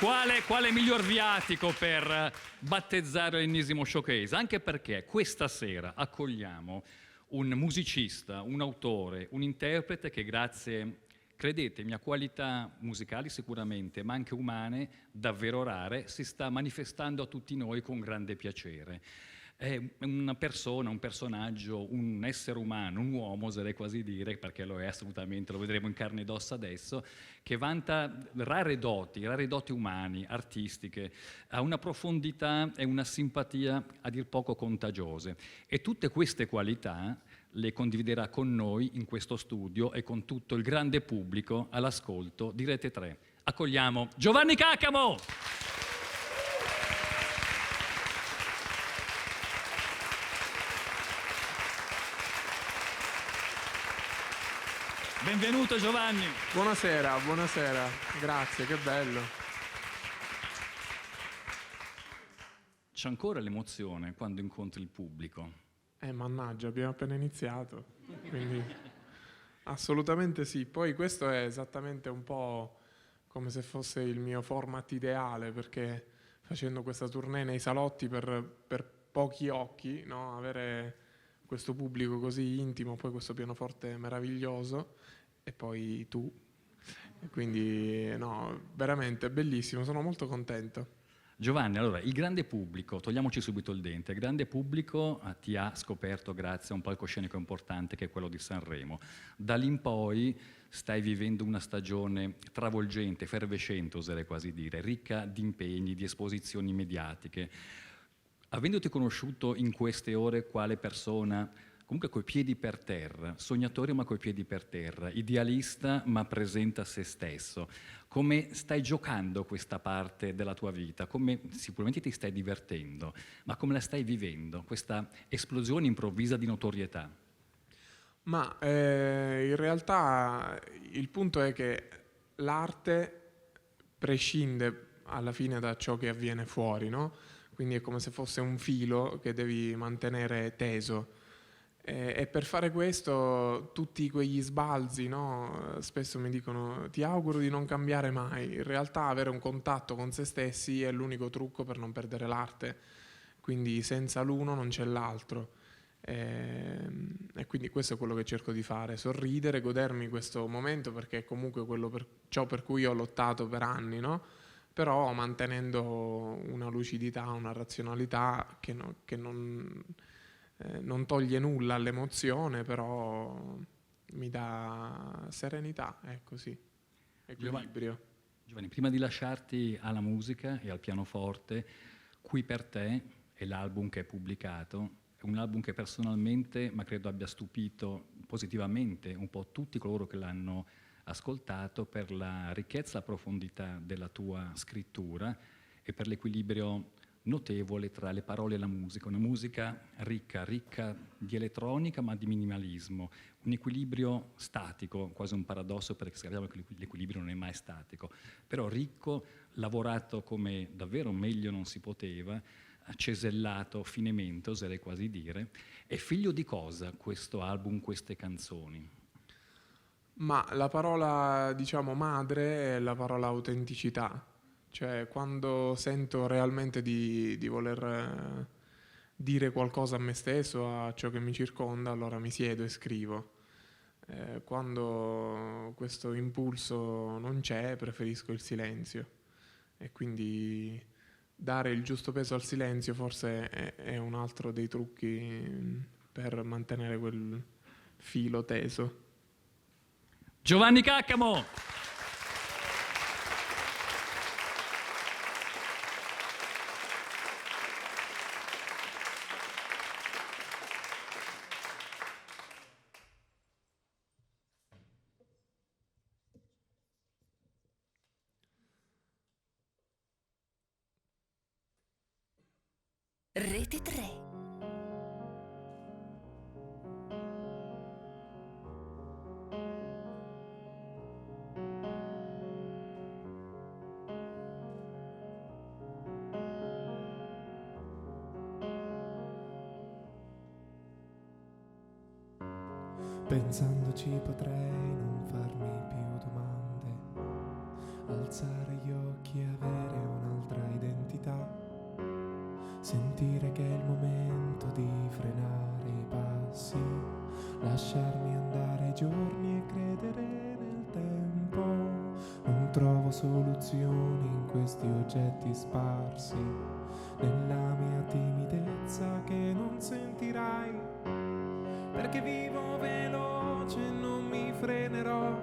Quale miglior viatico per battezzare l'ennesimo showcase? Anche perché questa sera accogliamo un musicista, un autore, un interprete che grazie, credetemi, a qualità musicali sicuramente, ma anche umane, davvero rare, si sta manifestando a tutti noi con grande piacere. È una persona, un personaggio, un essere umano, un uomo, oserei quasi dire, perché lo è assolutamente, lo vedremo in carne ed ossa adesso, che vanta rare doti umani, artistiche, ha una profondità e una simpatia a dir poco contagiose. E tutte queste qualità le condividerà con noi in questo studio e con tutto il grande pubblico all'ascolto di Rete 3. Accogliamo Giovanni Caccamo! Benvenuto Giovanni. Buonasera, grazie, che bello. C'è ancora l'emozione quando incontri il pubblico? Mannaggia, abbiamo appena iniziato, quindi assolutamente sì. Poi questo è esattamente un po' come se fosse il mio format ideale, perché facendo questa tournée nei salotti per pochi occhi, no? Avere questo pubblico così intimo, poi questo pianoforte meraviglioso e poi tu, e quindi no, veramente bellissimo, sono molto contento. Giovanni, allora, il grande pubblico, togliamoci subito il dente, il grande pubblico ti ha scoperto grazie a un palcoscenico importante che è quello di Sanremo. Da lì in poi stai vivendo una stagione travolgente, effervescente, oserei quasi dire, ricca di impegni, di esposizioni mediatiche. Avendoti conosciuto in queste ore quale persona, comunque coi piedi per terra, sognatore ma coi piedi per terra, idealista ma presente a se stesso, come stai giocando questa parte della tua vita, come sicuramente ti stai divertendo, ma come la stai vivendo, questa esplosione improvvisa di notorietà? Ma in realtà il punto è che l'arte prescinde alla fine da ciò che avviene fuori, no? Quindi è come se fosse un filo che devi mantenere teso. E per fare questo tutti quegli sbalzi, no? Spesso mi dicono ti auguro di non cambiare mai. In realtà avere un contatto con se stessi è l'unico trucco per non perdere l'arte. Quindi senza l'uno non c'è l'altro. E quindi questo è quello che cerco di fare, sorridere, godermi questo momento, perché è comunque ciò per cui ho lottato per anni, no? Però mantenendo una lucidità, una razionalità che non toglie nulla all'emozione, però mi dà serenità, è così, equilibrio. Giovanni, prima di lasciarti alla musica e al pianoforte, Qui per te è l'album che è pubblicato, è un album che personalmente, ma credo abbia stupito positivamente un po' tutti coloro che l'hanno ascoltato per la ricchezza e la profondità della tua scrittura e per l'equilibrio notevole tra le parole e la musica, una musica ricca di elettronica ma di minimalismo, un equilibrio statico, quasi un paradosso perché sappiamo che l'equilibrio non è mai statico, però ricco, lavorato come davvero meglio non si poteva, cesellato finemente, oserei quasi dire. È figlio di cosa questo album, queste canzoni? Ma la parola, diciamo, madre è la parola autenticità. Cioè, quando sento realmente di voler dire qualcosa a me stesso, a ciò che mi circonda, allora mi siedo e scrivo. Quando questo impulso non c'è, preferisco il silenzio. E quindi dare il giusto peso al silenzio forse è un altro dei trucchi per mantenere quel filo teso. Giovanni Caccamo! Rete 3. Pensandoci potrei non farmi più domande, alzare gli occhi e avere un'altra identità, sentire che è il momento di frenare i passi, lasciarmi andare i giorni e credere nel tempo. Non trovo soluzioni in questi oggetti sparsi, nella mia timidezza che non sentirai, perché vivo veloce e non mi frenerò,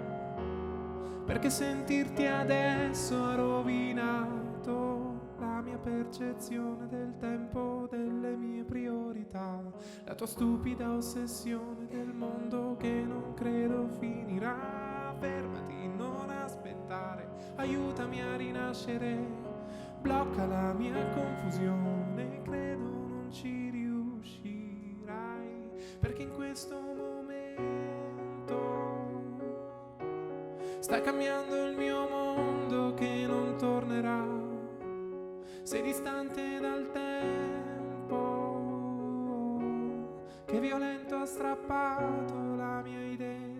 perché sentirti adesso ha rovinato la mia percezione del tempo, delle mie priorità, la tua stupida ossessione del mondo che non credo finirà. Fermati, non aspettare, aiutami a rinascere, blocca la mia confusione, credo non ci riuscirai, perché in questo momento sta cambiando il mio mondo che non tornerà. Sei distante dal tempo che violento ha strappato la mia identità.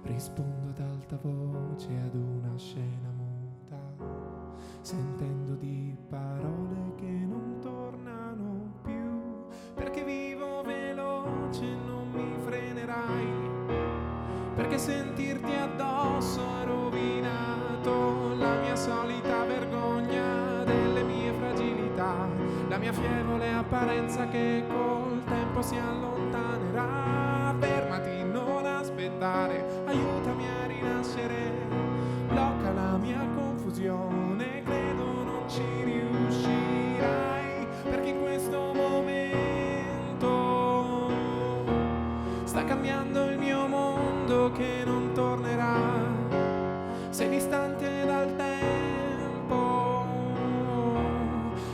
Rispondo ad alta voce ad una scena muta, sentendo di parole che non tornano più, perché vivo veloce e non mi frenerai, perché sentirti addosso ha rovinato la mia solita vergogna delle mie fragilità, la mia fievole apparenza che col tempo si allontanerà. Fermati, non aspettare, aiutami a rinascere, blocca la mia confusione, credo non ci riuscirai, perché in questo momento sta cambiando il mio mondo che non tornerà. Sei distante dal tempo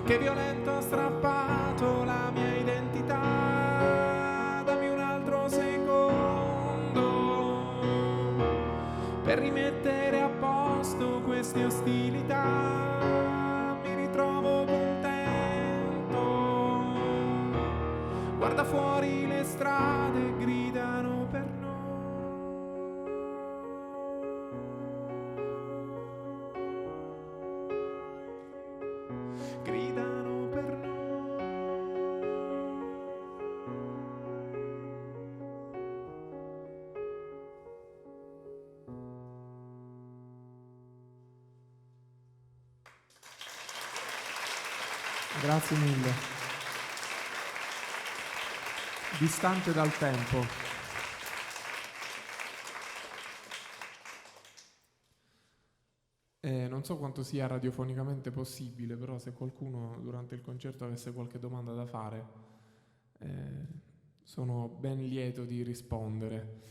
che violento ha strappato la mia identità. Dammi un altro secondo per rimettere a posto queste ostilità. Mi ritrovo contento, guarda fuori, le strade gridano per noi. Gridano per noi. Grazie mille. Distante dal tempo. Non so quanto sia radiofonicamente possibile, però se qualcuno durante il concerto avesse qualche domanda da fare, sono ben lieto di rispondere.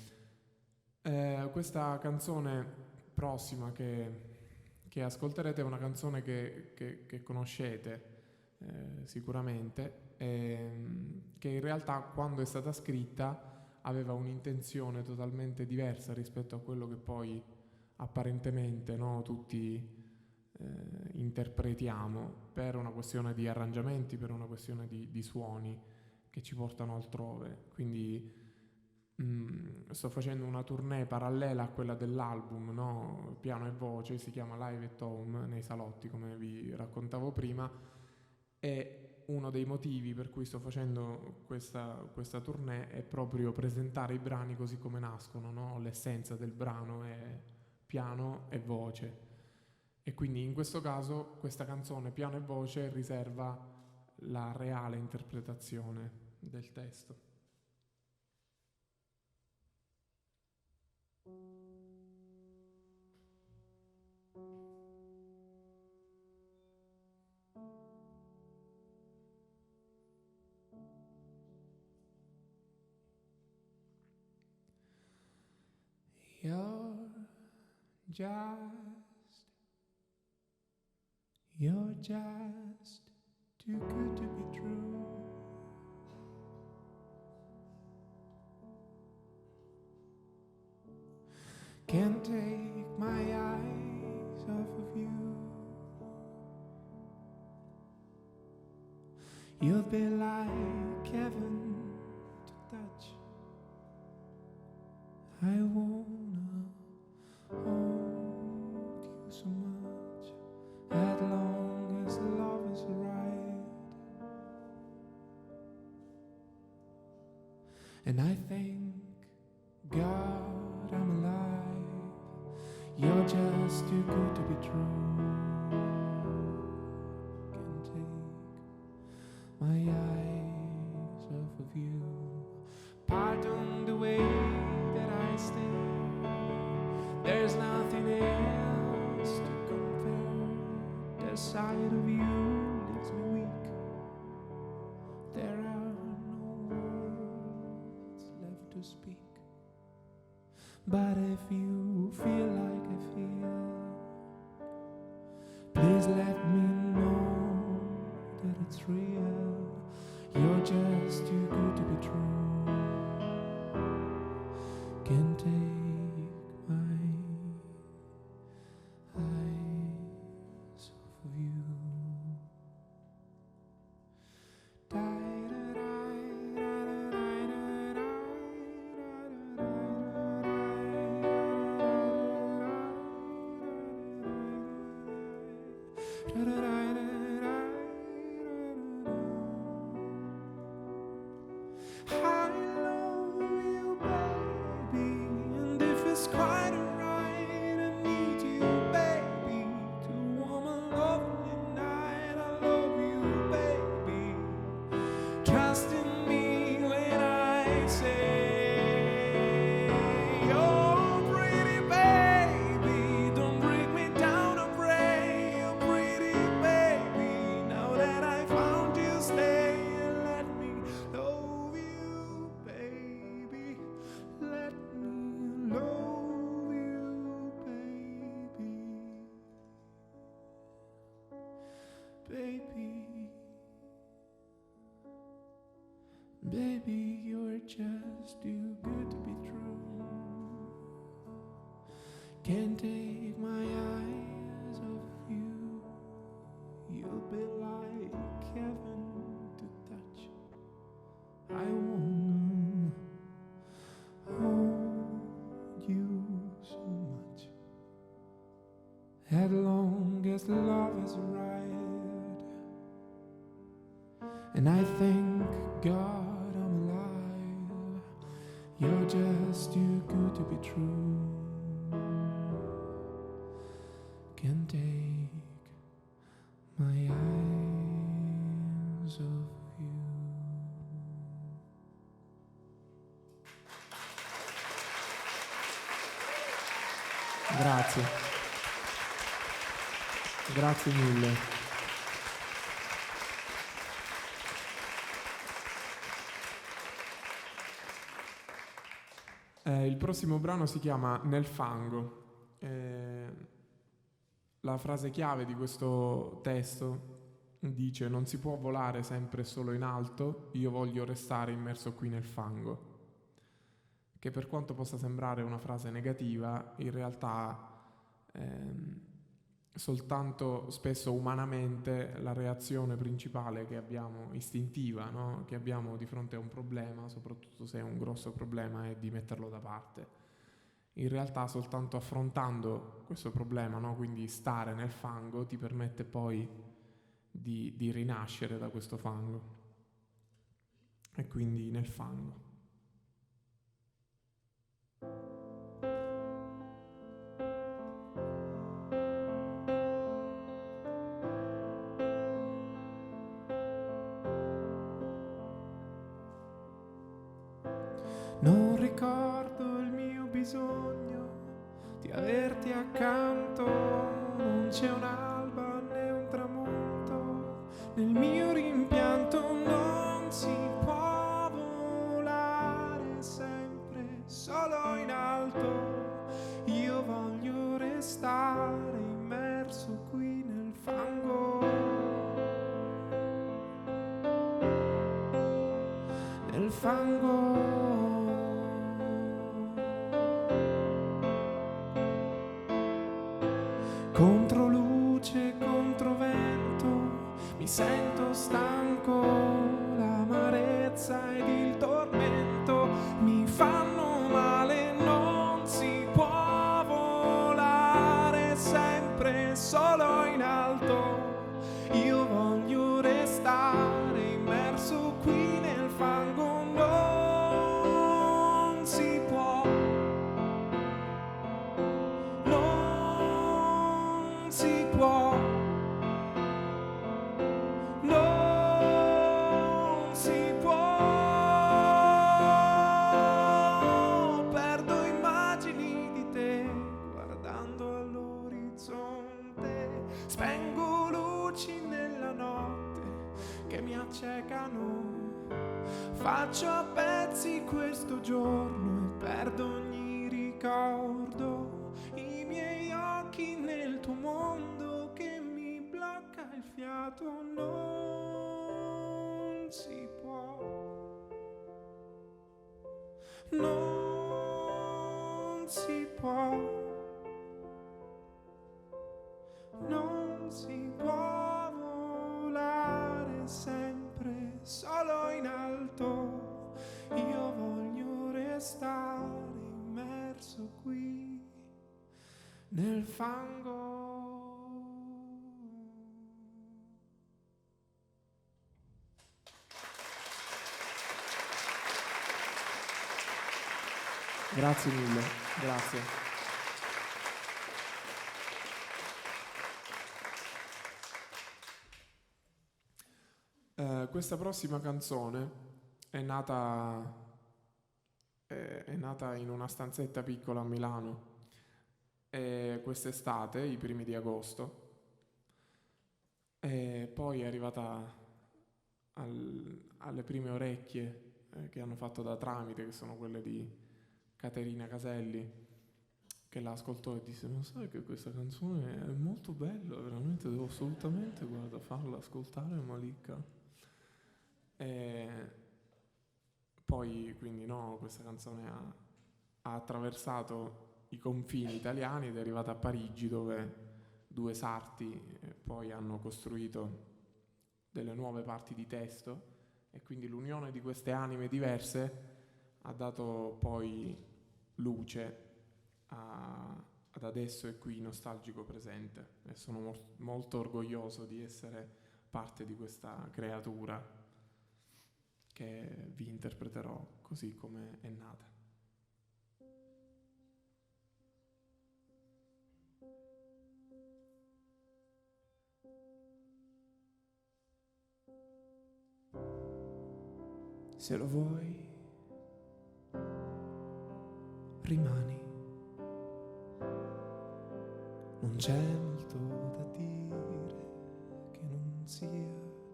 Questa canzone prossima che ascolterete è una canzone che conoscete sicuramente, che in realtà quando è stata scritta aveva un'intenzione totalmente diversa rispetto a quello che poi apparentemente, no, tutti interpretiamo, per una questione di arrangiamenti, per una questione di suoni che ci portano altrove. Quindi sto facendo una tournée parallela a quella dell'album, no? Piano e voce, si chiama Live at Home, nei salotti, come vi raccontavo prima, e uno dei motivi per cui sto facendo questa tournée è proprio presentare i brani così come nascono, no? L'essenza del brano è piano e voce, e quindi in questo caso questa canzone piano e voce riserva la reale interpretazione del testo. You're just too good to be true. Can't take my eyes off of you. You'll be like heaven to touch. I wanna hold you so much, as long as love is right. And I thank God I'm alive. You're just too good to be true. Can't take my eyes off of you. Pardon the way that I stare. There's nothing else to compare. The sight of you leaves me weak. There are no words left to speak. But if you feel like I feel, please let me know that it's real. You're just too good to be true. Can't take my eyes off of you. I love you, baby, and if it's quite alright, I need you, baby, to warm a lovely night. I love you, baby. Trust in me when I say, oh, pretty baby, don't break me down, I pray. Oh, pretty baby, now that I found you, stay and let me love you, baby. Let me love you, baby. Baby, you're just too good to be true. Can't take my eyes off you. You'll be like heaven to touch. I wanna hold you so much, as long as love is right. And I thank God I'm alive. You're just too good to be true. Can't take my eyes off you. Grazie. Grazie mille. Il prossimo brano si chiama Nel fango. La frase chiave di questo testo dice: non si può volare sempre solo in alto, io voglio restare immerso qui nel fango. Che per quanto possa sembrare una frase negativa, in realtà soltanto spesso umanamente la reazione principale che abbiamo, istintiva, no? Che abbiamo di fronte a un problema, soprattutto se è un grosso problema, è di metterlo da parte. In realtà soltanto affrontando questo problema, no? Quindi stare nel fango, ti permette poi di rinascere da questo fango. E quindi nel fango. Non ricordo il mio bisogno di averti accanto, non c'è un'alba né un tramonto nel mio rimpianto, non si può volare sempre solo in alto, io voglio restare immerso qui nel fango, nel fango. Contro luce, contro vento, mi sento stanco. mi accecano. Faccio a pezzi questo giorno e perdo ogni ricordo. I miei occhi nel tuo mondo che mi blocca il fiato. Non si può, non si può. Non si può volare sempre solo in alto. Io voglio restare immerso qui nel fango. Grazie mille, grazie. Questa prossima canzone è nata in una stanzetta piccola a Milano quest'estate, i primi di agosto, e poi è arrivata alle prime orecchie che hanno fatto da tramite, che sono quelle di Caterina Caselli, che la ascoltò e disse: ma sai che questa canzone è molto bella, veramente devo assolutamente, guarda, farla ascoltare a Malika. Poi quindi no, questa canzone ha attraversato i confini italiani ed è arrivata a Parigi, dove due sarti poi hanno costruito delle nuove parti di testo, e quindi l'unione di queste anime diverse ha dato poi luce ad Adesso e Qui, nostalgico presente, e sono molto orgoglioso di essere parte di questa creatura che vi interpreterò così come è nata. Se lo vuoi, rimani. Non c'è molto da dire che non sia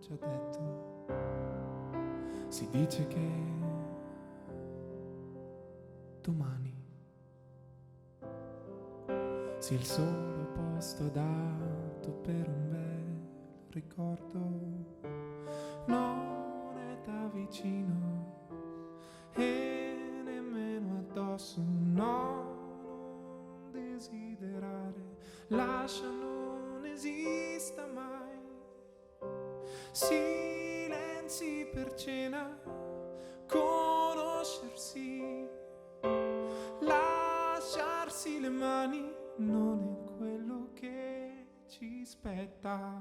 già detto. Si dice che domani sia il solo posto adatto per un bel ricordo. Non è da vicino e nemmeno addosso. No, non desiderare, lascia, non esista mai. Silenzi per cena, conoscersi, lasciarsi le mani, non è quello che ci spetta.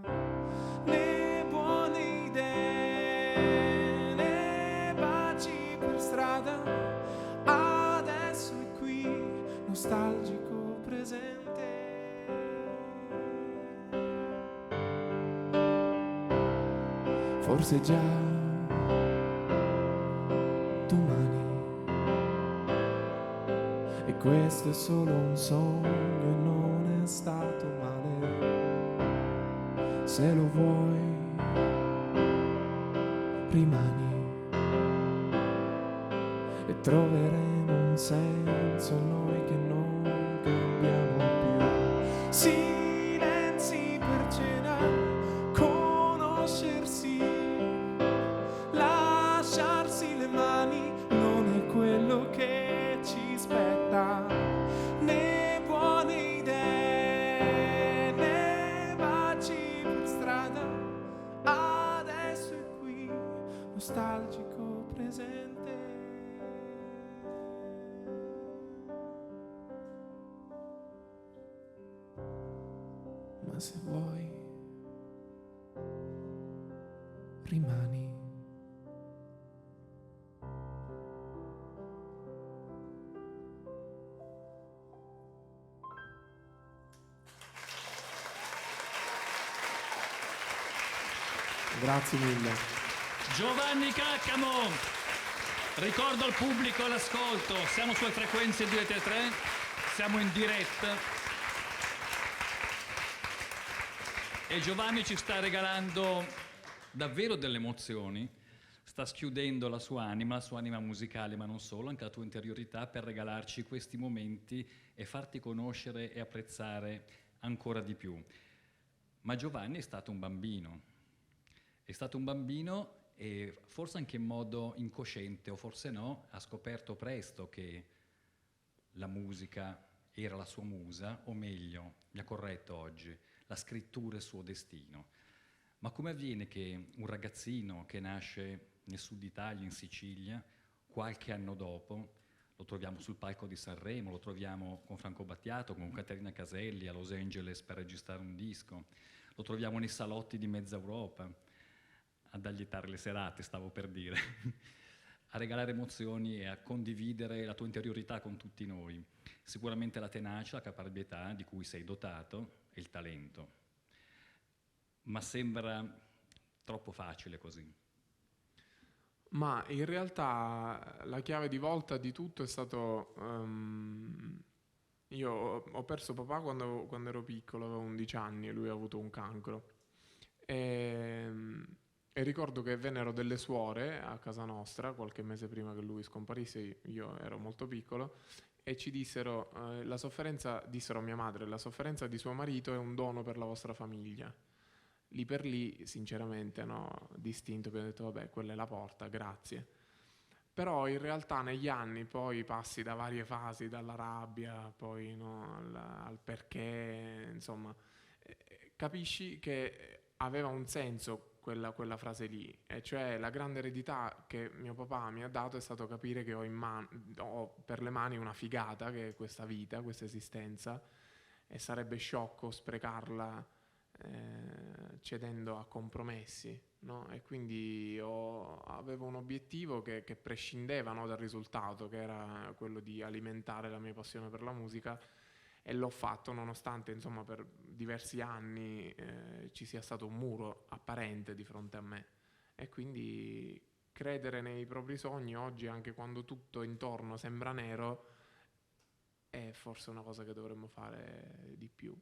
Né buone idee, né baci per strada. Adesso è qui, nostalgico presente. Forse già domani, e questo è solo un sogno e non è stato male. Se lo vuoi, rimani e troveremo un senso noi che non cambiamo più. Silenzi per cena, conoscersi, lasciarsi le mani, non è quello che ci spetta. Né buone idee, né baci per strada. Adesso è qui, nostalgico presente. Ma se vuoi, rimani. Grazie mille. Giovanni Caccamo, ricordo al pubblico all'ascolto, siamo sulle frequenze 233, siamo in diretta e Giovanni ci sta regalando davvero delle emozioni, sta schiudendo la sua anima musicale, ma non solo, anche la tua interiorità per regalarci questi momenti e farti conoscere e apprezzare ancora di più. Ma Giovanni è stato un bambino e forse anche in modo incosciente, o forse no, ha scoperto presto che la musica era la sua musa, o meglio, mi ha corretto oggi, la scrittura è il suo destino. Ma come avviene che un ragazzino che nasce nel sud Italia, in Sicilia, qualche anno dopo, lo troviamo sul palco di Sanremo, lo troviamo con Franco Battiato, con Caterina Caselli a Los Angeles per registrare un disco, lo troviamo nei salotti di mezza Europa, ad allietare le serate, stavo per dire, a regalare emozioni e a condividere la tua interiorità con tutti noi. Sicuramente la tenacia, la caparbietà di cui sei dotato e il talento. Ma sembra troppo facile così. Ma in realtà la chiave di volta di tutto è stato... io ho perso papà quando ero piccolo, avevo 11 anni e lui ha avuto un cancro. E, e ricordo che vennero delle suore a casa nostra qualche mese prima che lui scomparisse, io ero molto piccolo, e ci dissero, dissero a mia madre, la sofferenza di suo marito è un dono per la vostra famiglia. Lì per lì, sinceramente, no, distinto, abbiamo detto, vabbè, quella è la porta, grazie. Però in realtà negli anni poi passi da varie fasi, dalla rabbia, poi no, al perché, insomma, capisci che aveva un senso quella frase lì, e cioè la grande eredità che mio papà mi ha dato è stato capire che ho per le mani una figata, che è questa vita, questa esistenza, e sarebbe sciocco sprecarla cedendo a compromessi, no? E quindi avevo un obiettivo che prescindeva, no, dal risultato, che era quello di alimentare la mia passione per la musica, e l'ho fatto nonostante, insomma, per diversi anni ci sia stato un muro apparente di fronte a me. E quindi credere nei propri sogni oggi, anche quando tutto intorno sembra nero, è forse una cosa che dovremmo fare di più.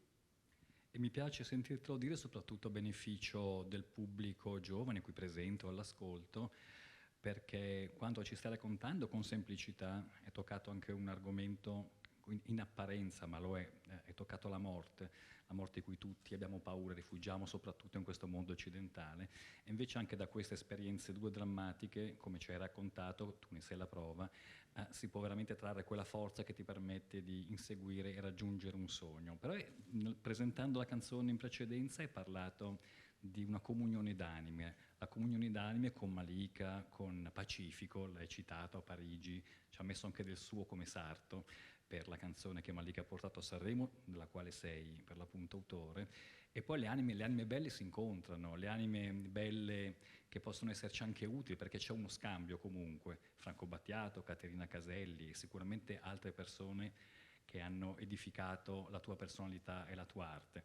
E mi piace sentirtelo dire soprattutto a beneficio del pubblico giovane qui presente o all'ascolto, perché quando ci stai raccontando con semplicità è toccato anche un argomento in apparenza, ma lo è toccato la morte di cui tutti abbiamo paura, rifugiamo soprattutto in questo mondo occidentale, e invece anche da queste esperienze due drammatiche, come ci hai raccontato, tu ne sei la prova, si può veramente trarre quella forza che ti permette di inseguire e raggiungere un sogno. Però presentando la canzone in precedenza hai parlato di una comunione d'anime, la comunione d'anime con Malika, con Pacifico, l'hai citato a Parigi, ci ha messo anche del suo come sarto per la canzone che Malika ha portato a Sanremo, della quale sei per l'appunto autore, e poi le anime belle si incontrano, le anime belle che possono esserci anche utili, perché c'è uno scambio comunque, Franco Battiato, Caterina Caselli e sicuramente altre persone che hanno edificato la tua personalità e la tua arte.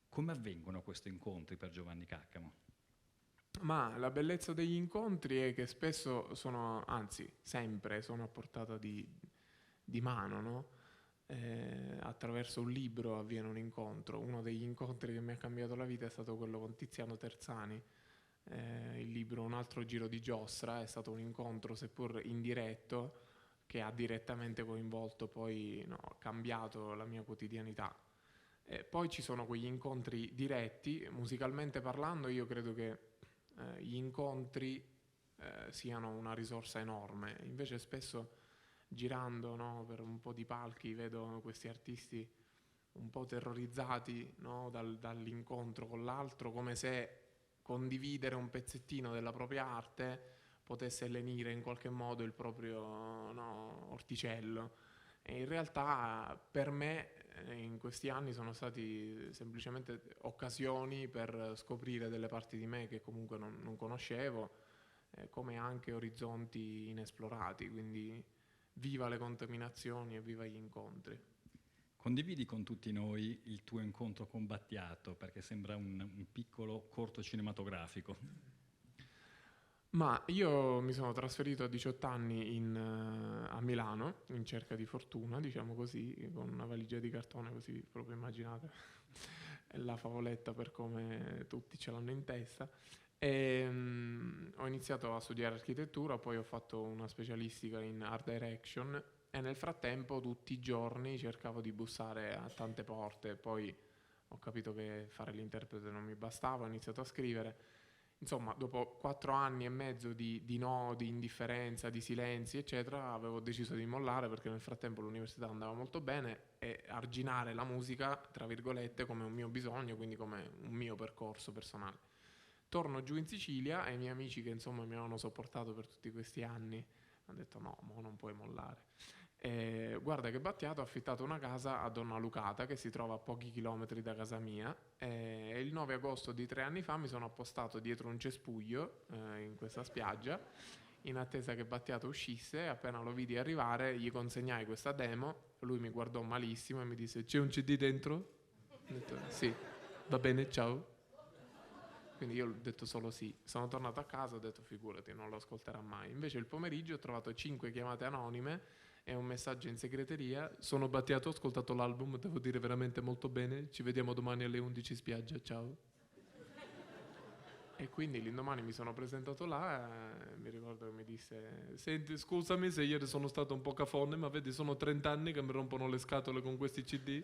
Come avvengono questi incontri per Giovanni Caccamo? Ma la bellezza degli incontri è che spesso sono, anzi sempre, sono a portata di mano, no? Attraverso un libro avviene un incontro. Uno degli incontri che mi ha cambiato la vita è stato quello con Tiziano Terzani. Il libro Un altro giro di giostra è stato un incontro, seppur indiretto, che ha direttamente coinvolto poi, no, cambiato la mia quotidianità. Poi ci sono quegli incontri diretti, musicalmente parlando io credo che gli incontri siano una risorsa enorme, invece spesso girando, no, per un po' di palchi vedo questi artisti un po' terrorizzati, no, dall'incontro con l'altro, come se condividere un pezzettino della propria arte potesse lenire in qualche modo il proprio, no, orticello. E in realtà per me in questi anni sono stati semplicemente occasioni per scoprire delle parti di me che comunque non conoscevo, come anche orizzonti inesplorati, quindi viva le contaminazioni e viva gli incontri. Condividi con tutti noi il tuo incontro con Battiato, perché sembra un piccolo corto cinematografico. Ma io mi sono trasferito a 18 anni a Milano in cerca di fortuna, diciamo così, con una valigia di cartone, così proprio immaginate la favoletta per come tutti ce l'hanno in testa. Ho iniziato a studiare architettura, poi ho fatto una specialistica in art direction e nel frattempo tutti i giorni cercavo di bussare a tante porte, poi ho capito che fare l'interprete non mi bastava, ho iniziato a scrivere. Insomma, dopo 4 anni e mezzo di no, di indifferenza, di silenzi, eccetera, avevo deciso di mollare perché nel frattempo l'università andava molto bene e arginare la musica, tra virgolette, come un mio bisogno, quindi come un mio percorso personale. Torno giù in Sicilia e i miei amici che insomma mi avevano sopportato per tutti questi anni hanno detto no, mo non puoi mollare. Guarda che Battiato ha affittato una casa a Donna Lucata che si trova a pochi chilometri da casa mia e il 9 agosto di 3 anni fa mi sono appostato dietro un cespuglio in questa spiaggia in attesa che Battiato uscisse. Appena lo vidi arrivare gli consegnai questa demo, lui mi guardò malissimo e mi disse c'è un CD dentro? Ho detto sì, va bene, ciao. Quindi io ho detto solo sì. Sono tornato a casa e ho detto figurati, non lo ascolterà mai. Invece il pomeriggio ho trovato 5 chiamate anonime e un messaggio in segreteria. Sono Battiato, ho ascoltato l'album, devo dire veramente molto bene. Ci vediamo domani alle 11 spiaggia, ciao. E quindi l'indomani mi sono presentato là e mi ricordo che mi disse senti, scusami se ieri sono stato un po' cafone, ma vedi sono 30 anni che mi rompono le scatole con questi CD.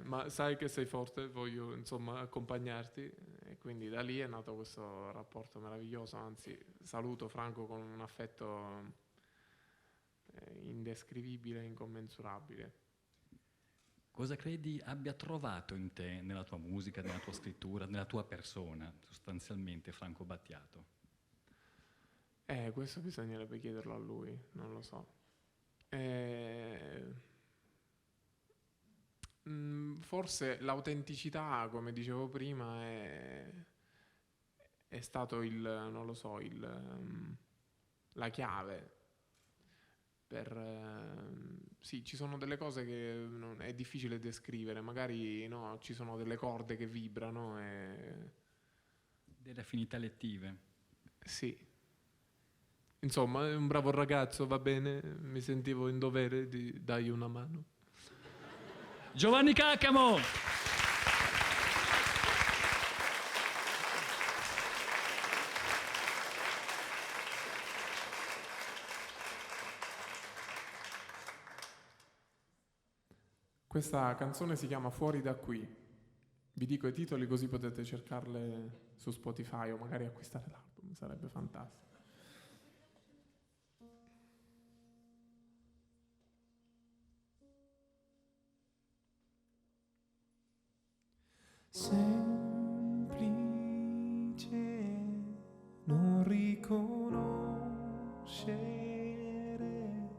Ma sai che sei forte, voglio insomma accompagnarti e quindi da lì è nato questo rapporto meraviglioso, anzi saluto Franco con un affetto indescrivibile e incommensurabile. Cosa credi abbia trovato in te, nella tua musica, nella tua scrittura, nella tua persona, sostanzialmente Franco Battiato? Questo bisognerebbe chiederlo a lui, non lo so. Forse l'autenticità, come dicevo prima, è stato non lo so, la chiave. Sì, ci sono delle cose che è difficile descrivere, magari no, ci sono delle corde che vibrano e... Delle affinità lettive. Sì. Insomma, è un bravo ragazzo, va bene, mi sentivo in dovere di dargli una mano. Giovanni Caccamo! Questa canzone si chiama Fuori da qui. Vi dico i titoli così potete cercarle su Spotify o magari acquistare l'album, sarebbe fantastico. Semplice non riconoscere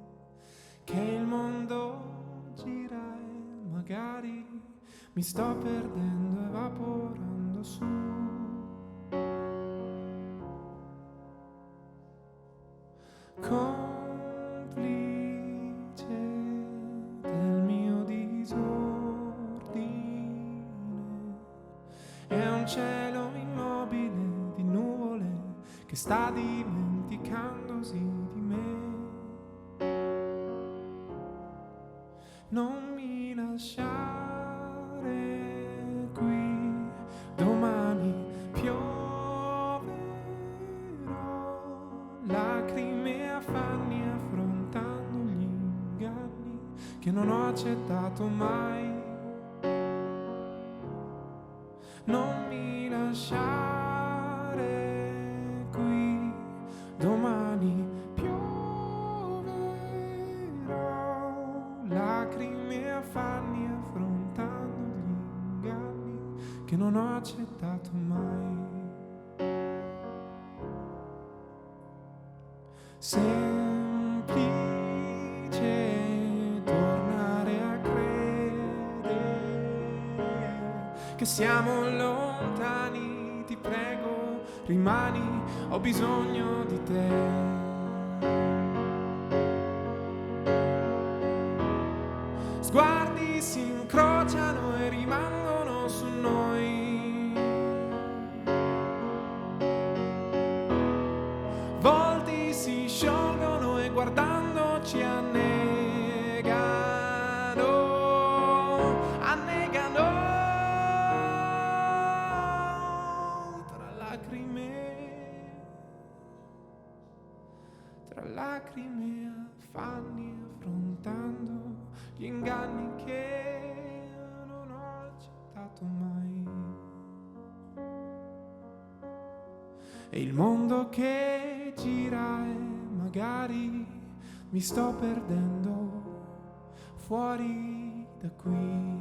che il mondo gira e magari mi sto perdendo evaporando su. Complice del mio disordine è un cielo immobile di nuvole che sta dimenticandosi di me. Non mi lasciare qui, domani pioverò, lacrime e affanni affrontando gli inganni che non ho accettato mai. Non mi lasciare qui, domani pioverò, lacrime e affanni affrontando gli inganni che non ho accettato mai. Semplice tornare a credere che siamo lontani, ti prego, rimani, ho bisogno di te. Sguardi si incrociano e rimangono su noi. Volti si sciolgono e guardandoci annegano, annegano. tra lacrime e affanni, affrontando gli inganni che non ho accettato mai. E il mondo che gira e magari mi sto perdendo fuori da qui.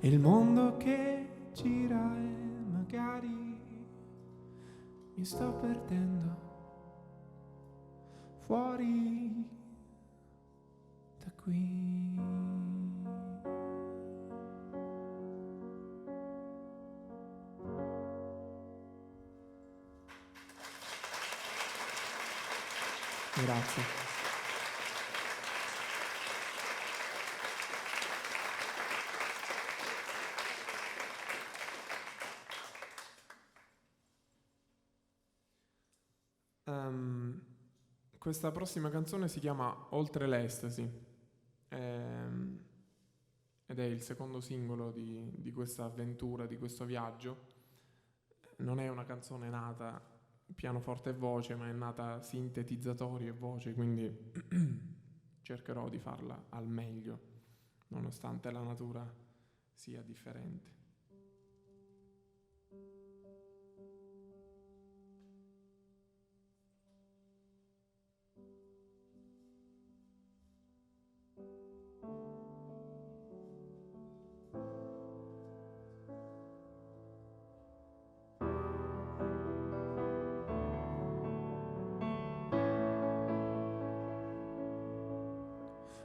E il mondo che gira e magari mi sto perdendo fuori da qui. Grazie. Questa prossima canzone si chiama Oltre l'estasi ed è il secondo singolo di questa avventura, di questo viaggio. Non è una canzone nata pianoforte e voce, ma è nata sintetizzatorio e voce, quindi cercherò di farla al meglio, nonostante la natura sia differente.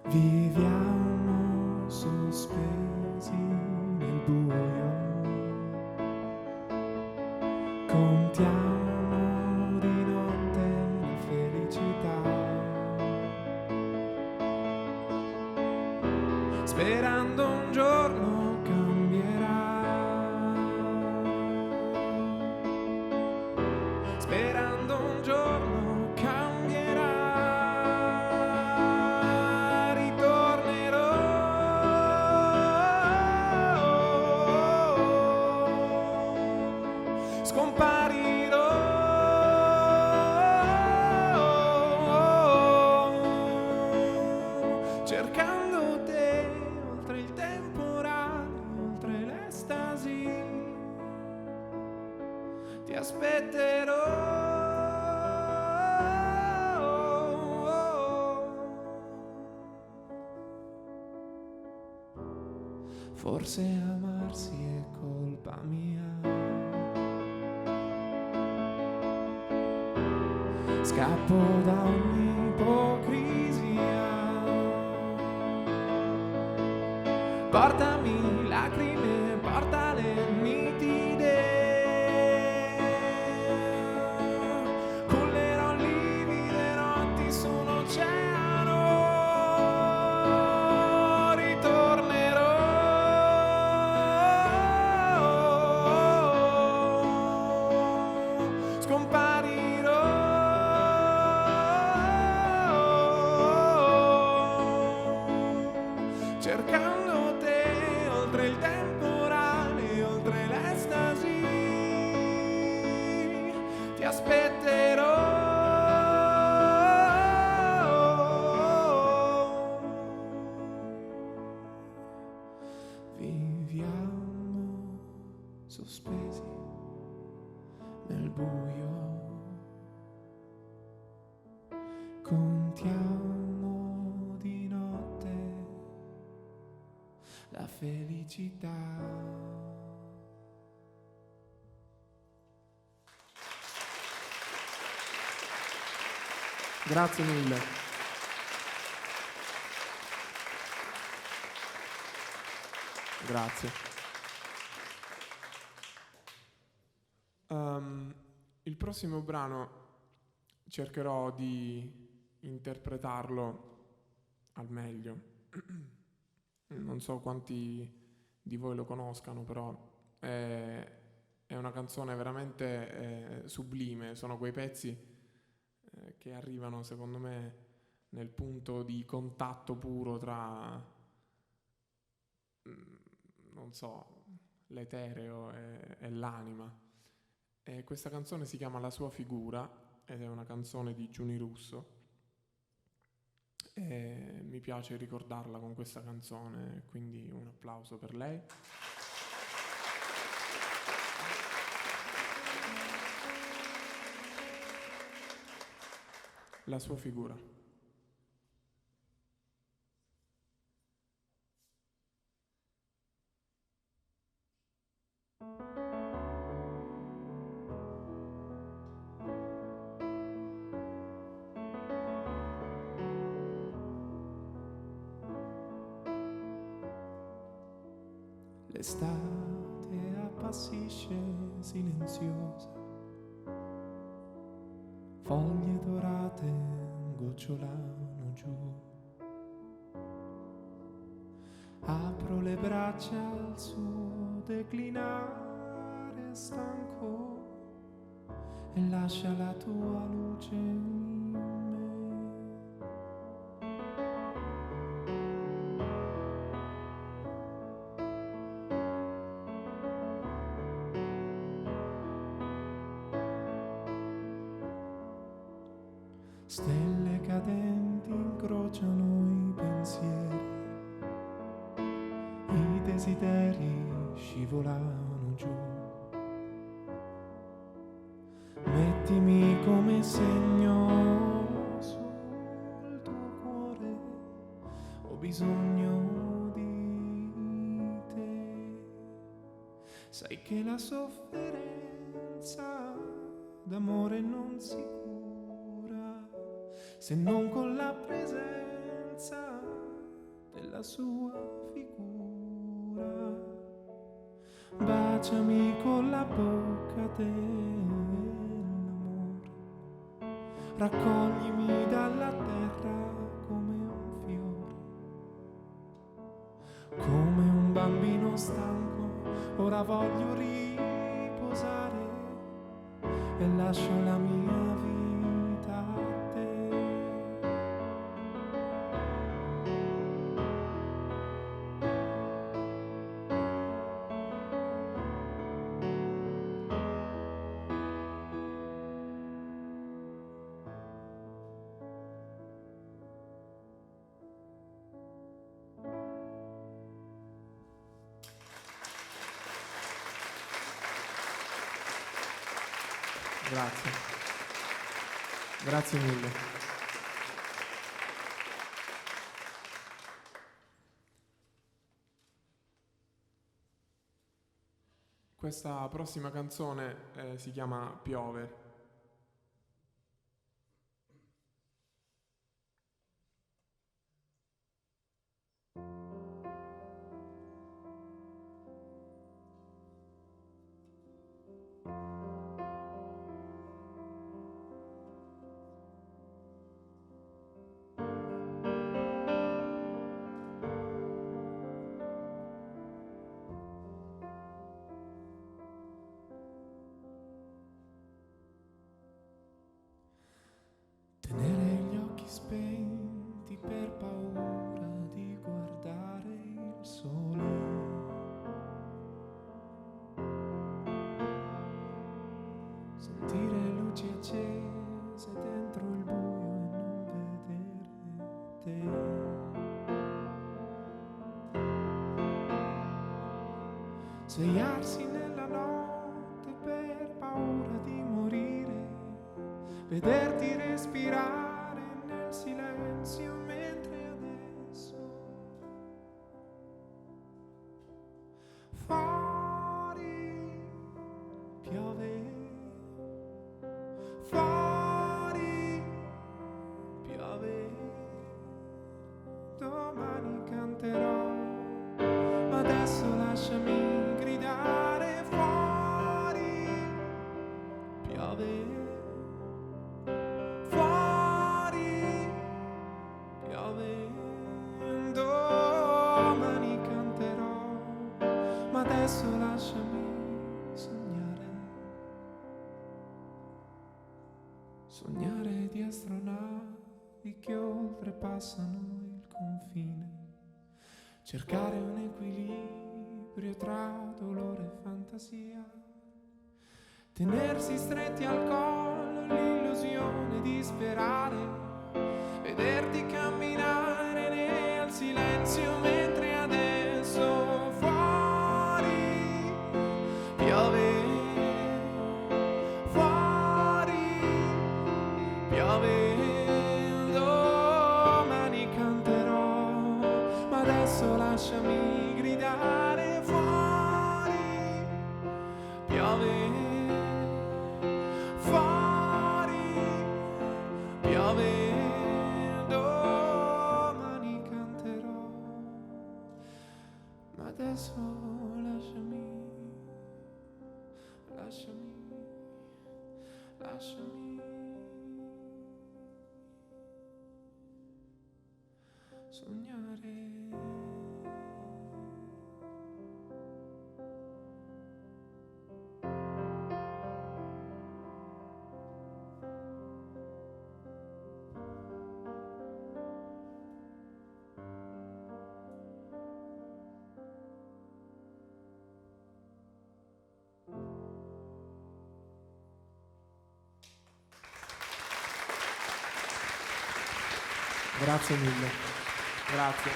Viviamo sospesi nel buio, contiamo di notte la felicità, sperando un giorno cambierà, sperando un giorno cambierà. Cercando te oltre il temporale, oltre l'estasi, ti aspetterò. Forse amarsi è colpa mia. Scappo da ogni ipocrisia. Portami lacrime, porta le nitide. Cullerò livide notti su un oceano. Ritornerò. Scomparirò. Cercando te oltre il temporale, oltre l'estasi, ti aspetterò. Viviamo sospesi nel buio, contiamo di notte la felicità. Grazie mille. Grazie. Il prossimo brano cercherò di interpretarlo al meglio. Non so quanti di voi lo conoscano, però è una canzone veramente sublime. Sono quei pezzi che arrivano, secondo me, nel punto di contatto puro tra, non so, l'etereo e l'anima. E questa canzone si chiama La sua figura ed è una canzone di Giuni Russo e mi piace ricordarla con questa canzone, quindi un applauso per lei. La sua figura. L'estate appassisce silenziosa, foglie dorate gocciolano giù. Apro le braccia al suo declinare stanco e lascia la tua luce in me. Stelle cadenti incrociano i pensieri, i desideri scivolano giù. Mettimi come segno sul tuo cuore, ho bisogno di te. Sai che la sofferenza d'amore non si cura se non con la presenza della sua figura. Baciami con la bocca dell'amore, raccoglimi dalla terra come un fiore, come un bambino stanco. Ora voglio riposare e lascio la mia vita a te. Grazie. Grazie mille. Questa prossima canzone si chiama Piove. Tenere gli occhi spenti per paura di guardare il sole. Sentire luci accese dentro il buio e non vedere te. Svegliarsi nella notte per paura di morire, vederti respirare nel silenzio mentre adesso fuori piove, fuori piove, domani canterò, ma adesso lasciami gridare fuori piove. Domani canterò, ma adesso lasciami sognare, sognare di astronavi che oltrepassano il confine, cercare un equilibrio tra dolore e fantasia, tenersi stretti al collo l'illusione l'illusione di sperare, vederti camminare nel silenzio mentre adesso fuori piove, fuori piove. Domani canterò, ma adesso lasciami gridare fuori piove, fuori piove. Domani canterò, ma adesso lasciami, lasciami, lasciami sognare. Grazie mille. Grazie.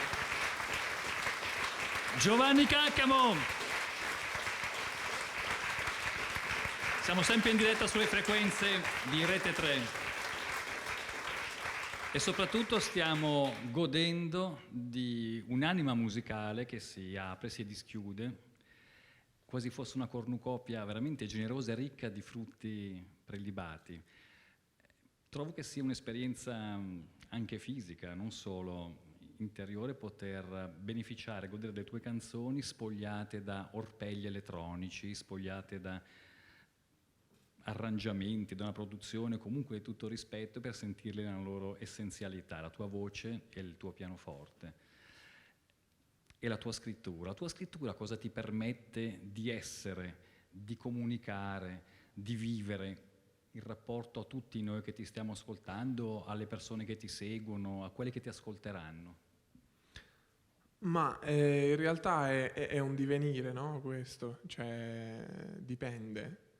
Giovanni Caccamo! Siamo sempre in diretta sulle frequenze di Rete 3 e soprattutto stiamo godendo di un'anima musicale che si apre, si dischiude, quasi fosse una cornucopia veramente generosa e ricca di frutti prelibati. Trovo che sia un'esperienza anche fisica, non solo interiore, poter beneficiare, godere delle tue canzoni spogliate da orpelli elettronici, spogliate da arrangiamenti, da una produzione comunque di tutto rispetto, per sentirle nella loro essenzialità, la tua voce e il tuo pianoforte. E la tua scrittura. La tua scrittura cosa ti permette di essere, di comunicare, di vivere il rapporto a tutti noi che ti stiamo ascoltando, alle persone che ti seguono, a quelle che ti ascolteranno? Ma in realtà è un divenire, no? Questo, cioè dipende.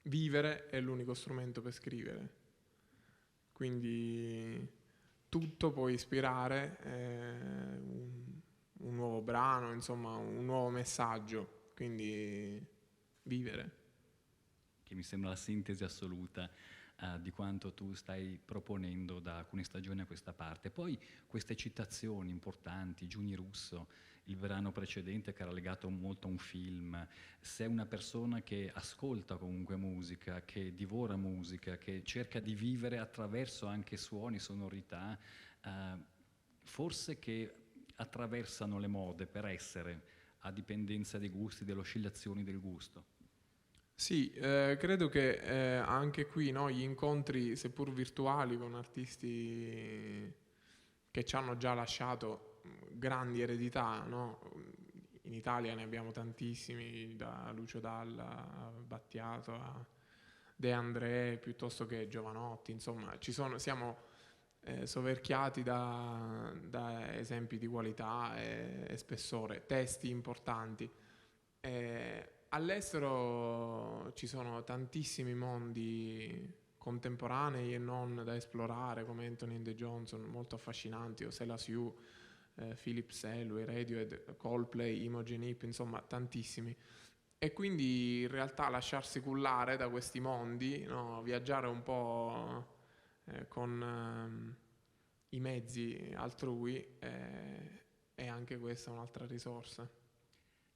Vivere è l'unico strumento per scrivere, quindi tutto può ispirare un nuovo brano, insomma un nuovo messaggio, quindi vivere. Che mi sembra la sintesi assoluta di quanto tu stai proponendo da alcune stagioni a questa parte. Poi queste citazioni importanti, Giuni Russo, il verano precedente che era legato molto a un film, sei una persona che ascolta comunque musica, che divora musica, che cerca di vivere attraverso anche suoni, sonorità, forse che attraversano le mode per essere, a dipendenza dei gusti, delle oscillazioni del gusto. Sì, credo che anche qui, no, gli incontri, seppur virtuali, con artisti che ci hanno già lasciato grandi eredità, no? In Italia ne abbiamo tantissimi, da Lucio Dalla a Battiato a De André, piuttosto che Giovanotti, insomma, siamo soverchiati da esempi di qualità e spessore, testi importanti. All'estero ci sono tantissimi mondi contemporanei e non da esplorare, come Anthony and the Johnson, molto affascinanti, o Silas Yu, Philip Selway, Radiohead, Coldplay, Imogen Heap, insomma tantissimi. E quindi in realtà lasciarsi cullare da questi mondi, no? Viaggiare un po' con i mezzi altrui, è anche questa un'altra risorsa.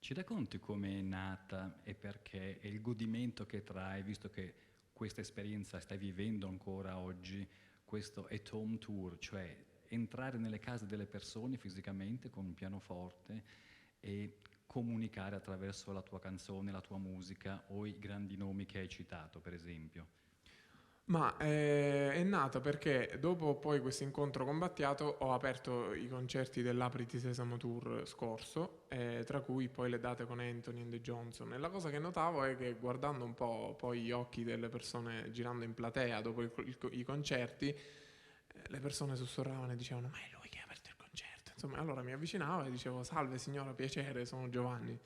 Ci racconti come è nata e perché, e il godimento che trai, visto che questa esperienza stai vivendo ancora oggi, questo at home tour, cioè entrare nelle case delle persone fisicamente con un pianoforte e comunicare attraverso la tua canzone, la tua musica o i grandi nomi che hai citato, per esempio? Ma è nata perché dopo poi questo incontro con Battiato ho aperto i concerti dell'Apriti Sesamo Tour scorso, tra cui poi le date con Anthony and the Johnson. E la cosa che notavo è che guardando un po' poi gli occhi delle persone girando in platea dopo i concerti, le persone sussurravano e dicevano: ma è lui che ha aperto il concerto? Insomma, allora mi avvicinavo e dicevo: salve signora, piacere, sono Giovanni.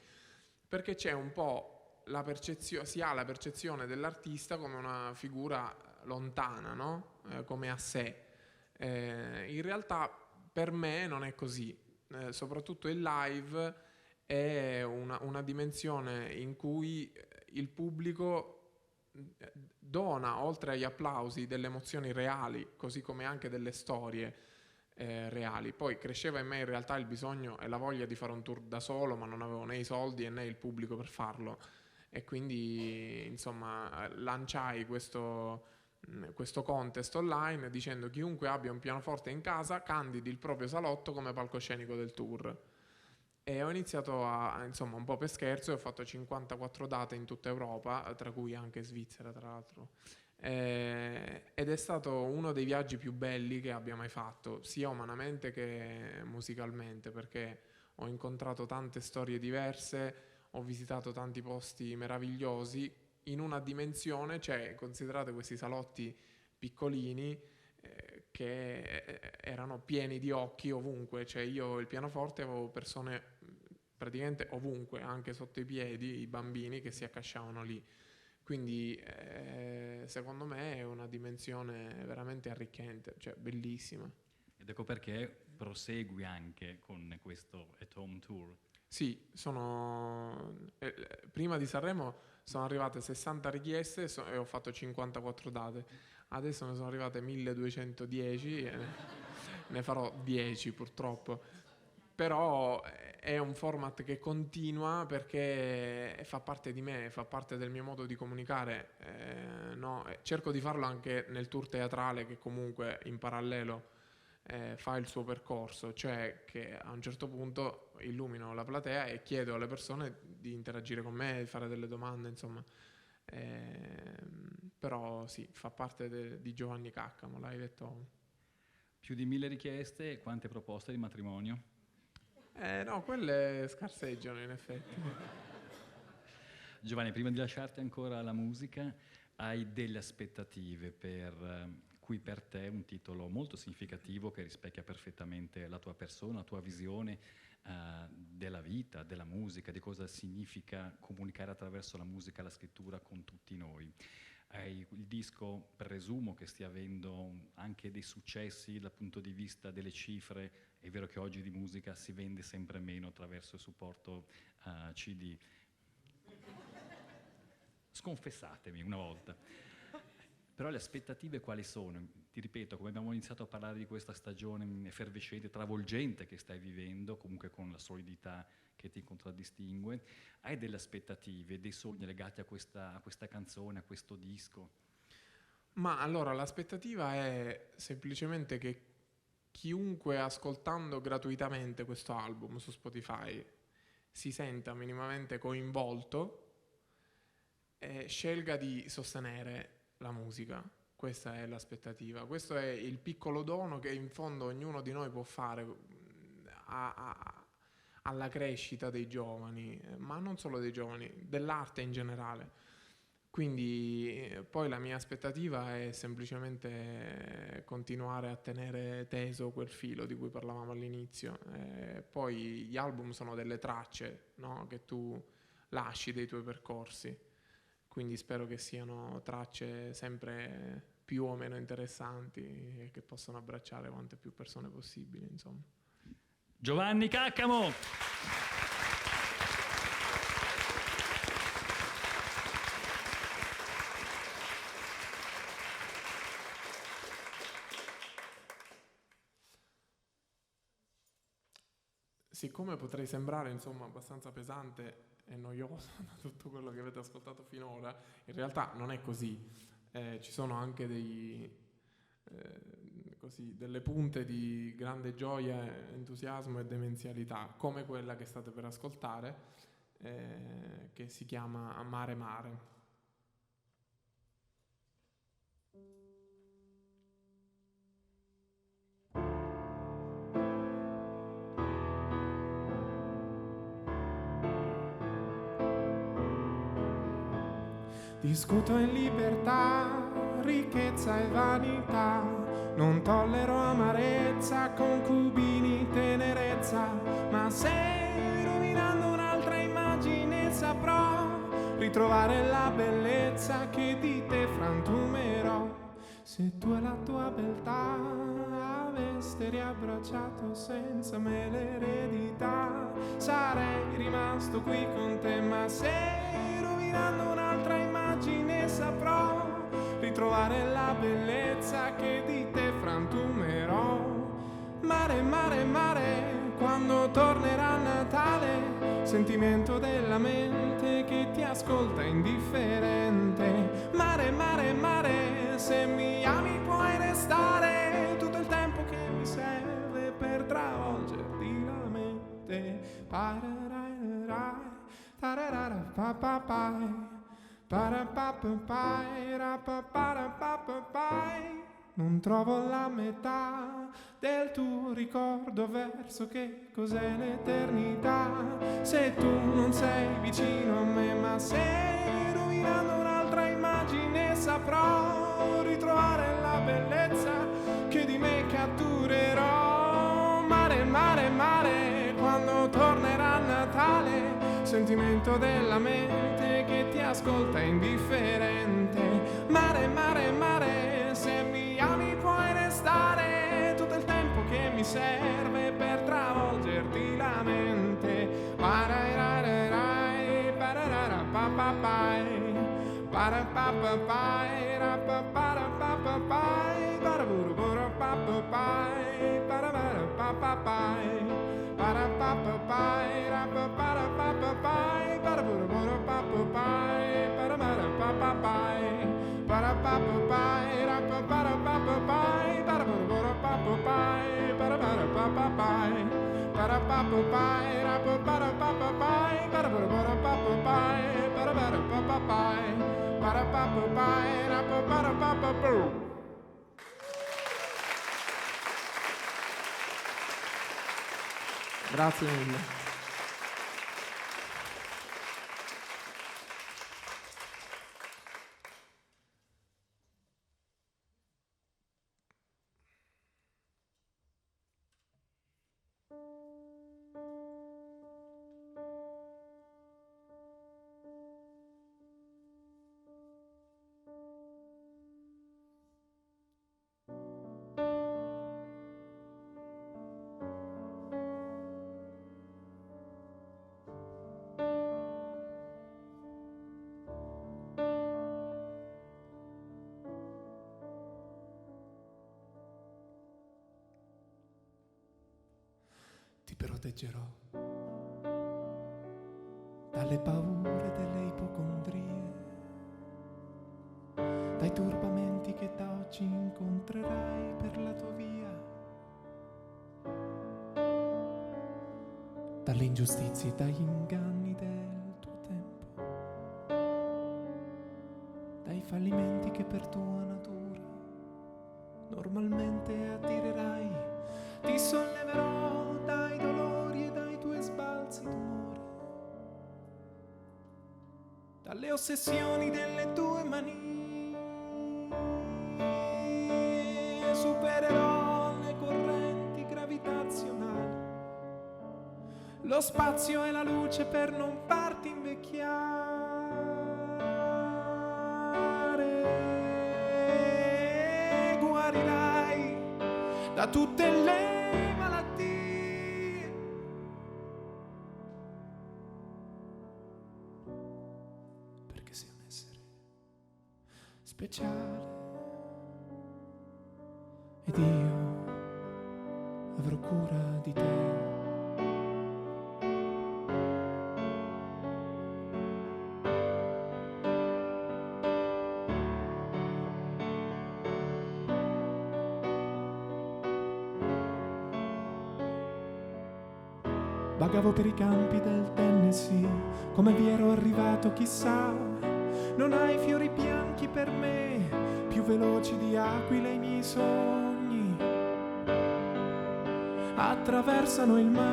Perché c'è un po' si ha la percezione dell'artista come una figura lontana, no? Come a sé. In realtà per me non è così, soprattutto il live è una dimensione in cui il pubblico dona, oltre agli applausi, delle emozioni reali, così come anche delle storie reali. Poi cresceva in me in realtà il bisogno e la voglia di fare un tour da solo, ma non avevo né i soldi né il pubblico per farlo, e quindi insomma lanciai questo contest online dicendo: chiunque abbia un pianoforte in casa candidi il proprio salotto come palcoscenico del tour. E ho iniziato insomma, un po' per scherzo, e ho fatto 54 date in tutta Europa, tra cui anche Svizzera, tra l'altro. Ed è stato uno dei viaggi più belli che abbia mai fatto, sia umanamente che musicalmente, perché ho incontrato tante storie diverse, ho visitato tanti posti meravigliosi in una dimensione, cioè considerate questi salotti piccolini che erano pieni di occhi ovunque, cioè io il pianoforte avevo persone praticamente ovunque, anche sotto i piedi, i bambini che si accasciavano lì. Quindi secondo me è una dimensione veramente arricchente, cioè bellissima. Ed ecco perché prosegui anche con questo At Home Tour. Sì, prima di Sanremo sono arrivate 60 richieste e ho fatto 54 date. Adesso ne sono arrivate 1210 e ne farò 10 purtroppo. Però è un format che continua perché fa parte di me, fa parte del mio modo di comunicare. No? Cerco di farlo anche nel tour teatrale, che comunque in parallelo fa il suo percorso, cioè che a un certo punto illumino la platea e chiedo alle persone di interagire con me, di fare delle domande, insomma. Però sì, fa parte di Giovanni Caccamo, l'hai detto. Più di 1000 richieste, quante proposte di matrimonio? No, quelle scarseggiano in effetti. Giovanni, prima di lasciarti ancora alla musica, hai delle aspettative per Qui per te, un titolo molto significativo che rispecchia perfettamente la tua persona, la tua visione della vita, della musica, di cosa significa comunicare attraverso la musica, la scrittura con tutti noi. Il disco, presumo che stia avendo anche dei successi dal punto di vista delle cifre. È vero che oggi di musica si vende sempre meno attraverso il supporto CD. Sconfessatemi una volta. Però le aspettative quali sono? Ti ripeto, come abbiamo iniziato a parlare di questa stagione effervescente, travolgente che stai vivendo, comunque con la solidità che ti contraddistingue, hai delle aspettative, dei sogni legati a questa canzone, a questo disco? Ma allora l'aspettativa è semplicemente che chiunque ascoltando gratuitamente questo album su Spotify si senta minimamente coinvolto e scelga di sostenere la musica. Questa è l'aspettativa, questo è il piccolo dono che in fondo ognuno di noi può fare alla crescita dei giovani, ma non solo dei giovani, dell'arte in generale. Quindi poi la mia aspettativa è semplicemente continuare a tenere teso quel filo di cui parlavamo all'inizio. Poi gli album sono delle tracce, no? Che tu lasci dei tuoi percorsi, quindi spero che siano tracce sempre più o meno interessanti e che possano abbracciare quante più persone possibili, insomma. Giovanni Caccamo! Siccome potrei sembrare insomma abbastanza pesante e noioso da tutto quello che avete ascoltato finora, in realtà non è così. Ci sono anche delle punte di grande gioia, entusiasmo e demenzialità, come quella che state per ascoltare, che si chiama Mare Mare. Discuto in libertà, ricchezza e vanità, non tollero amarezza, concubini, tenerezza, ma se rovinando un'altra immagine saprò ritrovare la bellezza che di te frantumerò. Se tu e la tua beltà aveste riabbracciato senza me l'eredità, sarei rimasto qui con te, ma se rovinando un'altra immagine saprò ritrovare la bellezza che di te frantumerò. Mare, mare, mare, quando tornerà Natale, sentimento della mente che ti ascolta indifferente. Mare, mare, mare, se mi ami puoi restare tutto il tempo che mi serve per travolgerti la mente. Parararai, tarararapapapai, parapapapai, rapaparapapapai. Non trovo la metà del tuo ricordo verso che cos'è l'eternità. Se tu non sei vicino a me, ma se rovinando un'altra immagine saprò ritrovare la bellezza che di me catturerò. Mare, mare, mare, quando tornerà Natale, sentimento della mente che ti ascolta indifferente. Mare, mare, mare, se mi ami puoi restare tutto il tempo che mi serve per travolgerti la mente. Parararai, parararapapapai, parapapapai, rapaparapapapai, paraburuburapapapai, paraparapapapai, parapapapai, rapaparapapapai, paraburuburapapapai, paraparapapapai, parapapapai, rapaparapapapai, paraburuburapapapai, paraparapapapai, parapapapai, rapaparapapapai, paraburuburapapapai, paraparapapapai, parapapapai, rapaparapapapai. Grazie mille. Ti proteggerò dalle paure delle ipocondrie, dai turbamenti che da oggi incontrerai per la tua via, dalle ingiustizie e dagli inganni del tuo tempo, dai fallimenti che per tua natura normalmente attirerai. Ti solleverò dai dolori e dai tuoi sbalzi d'umore, dalle ossessioni delle tue manie. Supererò le correnti gravitazionali, lo spazio e la luce per non farti invecchiare. Guarirai da tutte le malattie, perché sei un essere speciale ed io avrò cura di te. Vagavo per i campi del Tennessee, come vi ero arrivato chissà. Non hai fiori bianchi per me, più veloci di aquile i miei sogni attraversano il mare.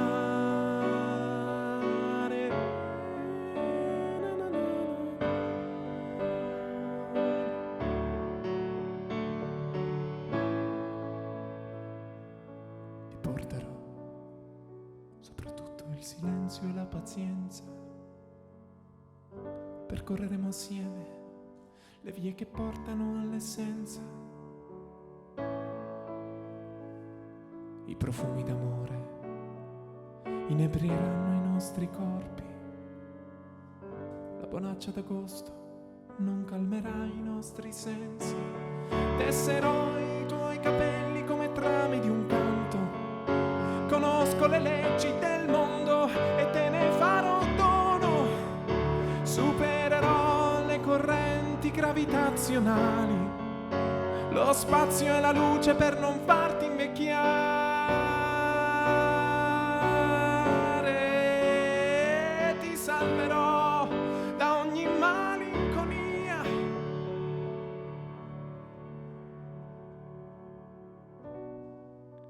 Ti porterò soprattutto il silenzio e la pazienza. Percorreremo assieme le vie che portano all'essenza profumi d'amore inebrieranno i nostri corpi. La bonaccia d'agosto non calmerà i nostri sensi. Tesserò i tuoi capelli come trame di un canto. Conosco le leggi del mondo e te ne farò dono. Supererò le correnti gravitazionali, lo spazio e la luce per non farti invecchiare. Ti salverò da ogni malinconia.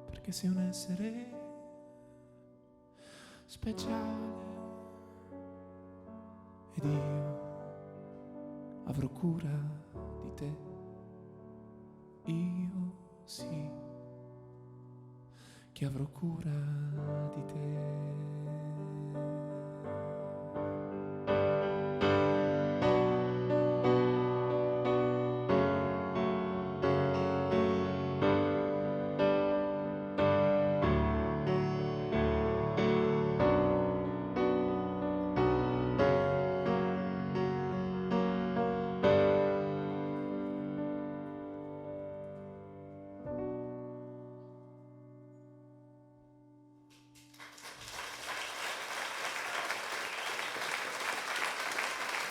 Perché sei un essere speciale ed io avrò cura di te. Io sì, che avrò cura di te.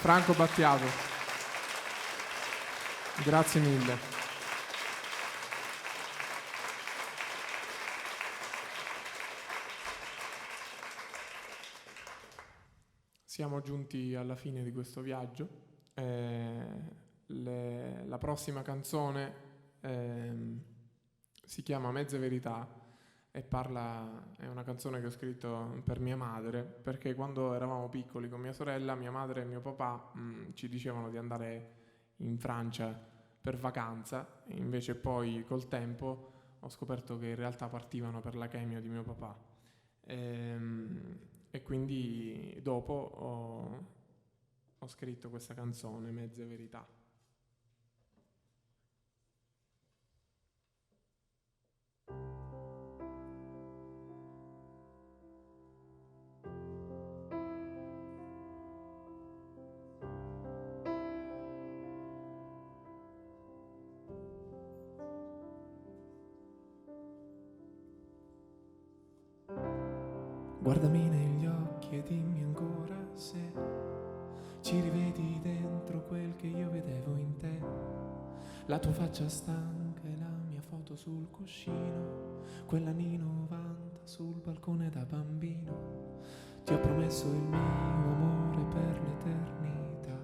Franco Battiato, grazie mille. Siamo giunti alla fine di questo viaggio. La prossima canzone si chiama Mezze Verità e è una canzone che ho scritto per mia madre, perché quando eravamo piccoli con mia sorella, mia madre e mio papà ci dicevano di andare in Francia per vacanza, e invece poi col tempo ho scoperto che in realtà partivano per la chemio di mio papà, e quindi dopo ho scritto questa canzone, Mezze Verità. Guardami negli occhi e dimmi ancora se ci rivedi dentro quel che io vedevo in te. La tua faccia stanca e la mia foto sul cuscino, quell'anni 90 sul balcone da bambino. Ti ho promesso il mio amore per l'eternità,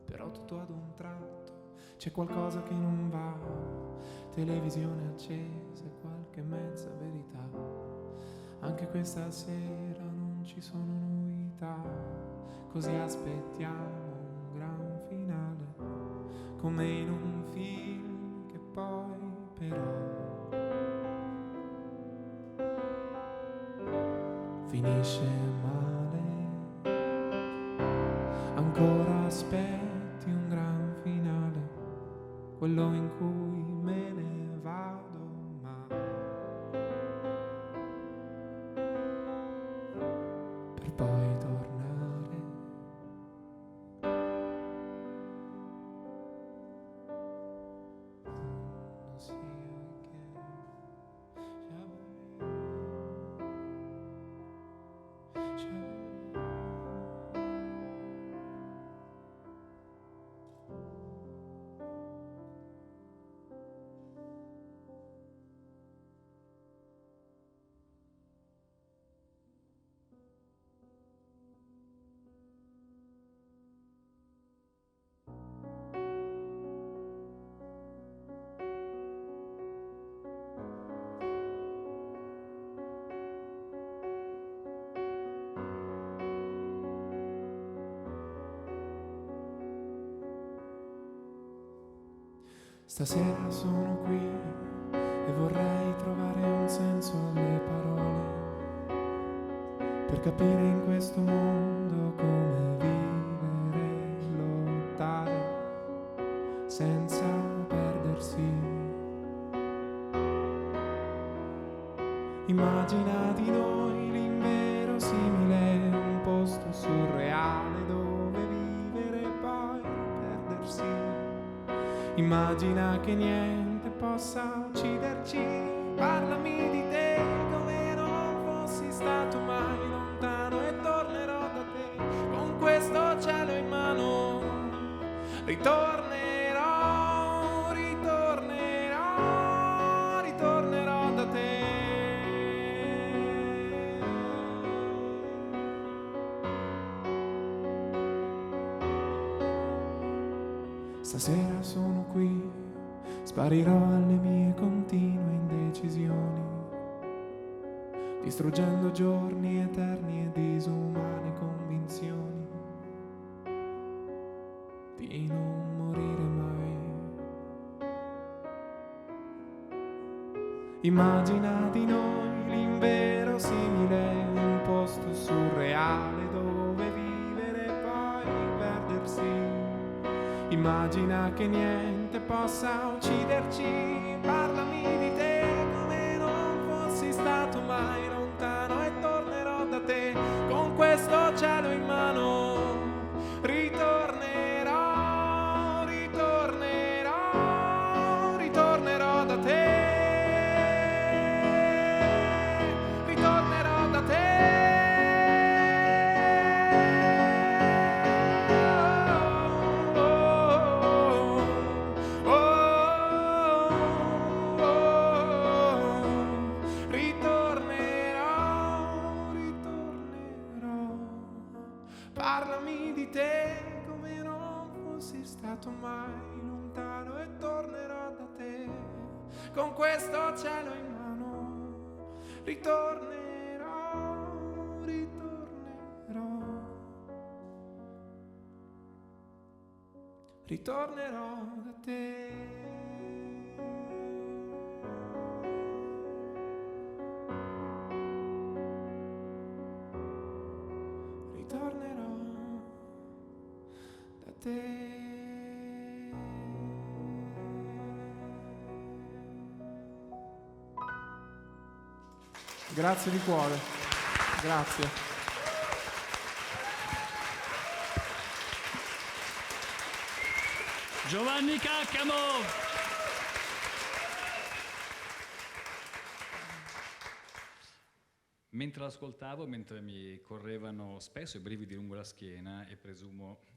però tutto ad un tratto c'è qualcosa che non va. Televisione accesa e qualche mezza verità. Anche questa sera non ci sono novità, così aspettiamo un gran finale, come in un film che poi però finisce male. Ancora aspetti un gran finale, quello in cui me ne vado, ma per poi tornare. Non sia che stasera sono qui e vorrei trovare un senso alle parole, per capire in questo mondo come vivere e lottare senza perdersi Immagina di noi l'inverosimile, un posto surreale dove vivere e poi perdersi. Immagina che niente possa ucciderci, parlami di te come non fossi stato mai lontano e tornerò da te con questo cielo in mano. Ritornerò, ritornerò, ritornerò da te. Stasera sono qui, sparirò alle mie continue indecisioni, distruggendo giorni eterni e disumane convinzioni di non morire mai. Immagina di noi l'inverosimile, un posto surreale dove vivere e poi perdersi. Immagina che niente possa ucciderci, parlami di te come non fossi stato mai lontano e tornerò da te con questo cielo in mano. Ritornerò, ritornerò, ritornerò da te. Ritornerò da te. Parlami di te come non fossi stato mai lontano e tornerò da te con questo cielo in mano. Ritornerò, ritornerò, ritornerò da te. Ritornerò da te. Grazie di cuore, grazie. Giovanni Caccamo! Mentre l'ascoltavo, mentre mi correvano spesso i brividi lungo la schiena, e presumo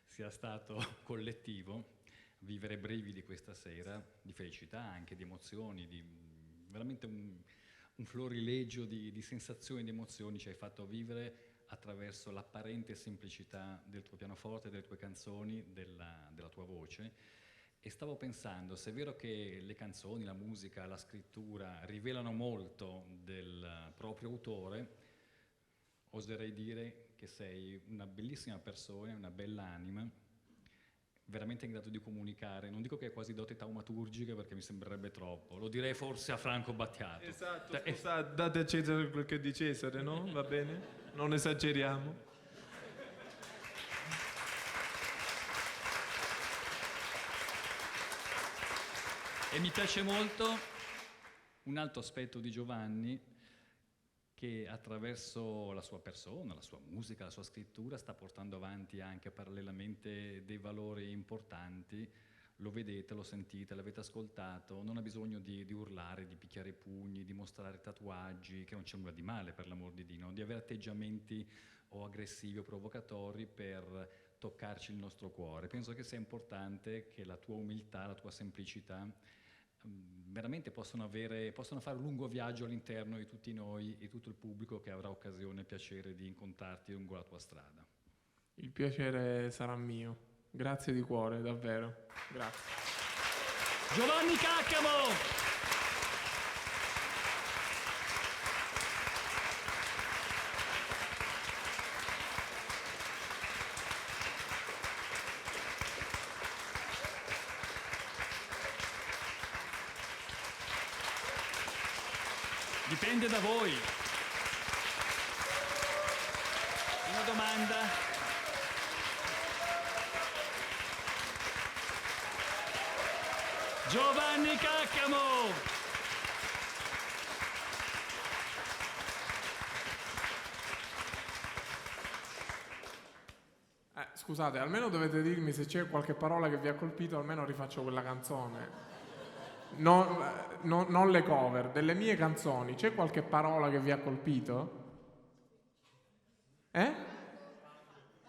sia stato collettivo, vivere brividi questa sera, di felicità, anche di emozioni, di veramente un florilegio di sensazioni, di emozioni ci hai fatto vivere attraverso l'apparente semplicità del tuo pianoforte, delle tue canzoni, della tua voce. E stavo pensando, se è vero che le canzoni, la musica, la scrittura rivelano molto del proprio autore, oserei dire che sei una bellissima persona, una bella anima, veramente in grado di comunicare. Non dico che hai quasi doti taumaturgiche perché mi sembrerebbe troppo, lo direi forse a Franco Battiato. Esatto, date a Cesare quel che è di Cesare, no? Va bene? Non esageriamo. E mi piace molto un altro aspetto di Giovanni, che attraverso la sua persona, la sua musica, la sua scrittura sta portando avanti anche parallelamente dei valori importanti. Lo vedete, lo sentite, l'avete ascoltato, non ha bisogno di urlare, di picchiare i pugni, di mostrare tatuaggi, che non c'è nulla di male per l'amor di Dio, di avere atteggiamenti o aggressivi o provocatori per toccarci il nostro cuore. Penso che sia importante che la tua umiltà, la tua semplicità veramente possono fare un lungo viaggio all'interno di tutti noi e tutto il pubblico che avrà occasione e piacere di incontrarti lungo la tua strada. Il piacere sarà mio. Grazie di cuore, davvero. Grazie. Giovanni Caccamo! Dipende da voi. Una domanda? Giovanni Caccamo! Scusate, almeno dovete dirmi se c'è qualche parola che vi ha colpito, almeno rifaccio quella canzone. Non le cover, delle mie canzoni. C'è qualche parola che vi ha colpito?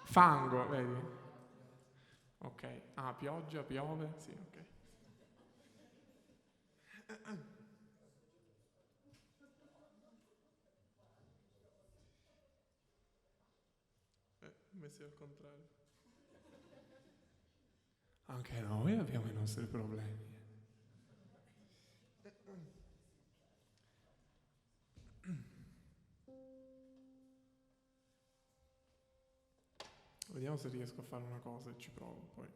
Fango, vedi? Ok. Ah, pioggia, piove? Sì, ok. Messi al contrario. Anche noi abbiamo i nostri problemi. Vediamo se riesco a fare una cosa e ci provo poi.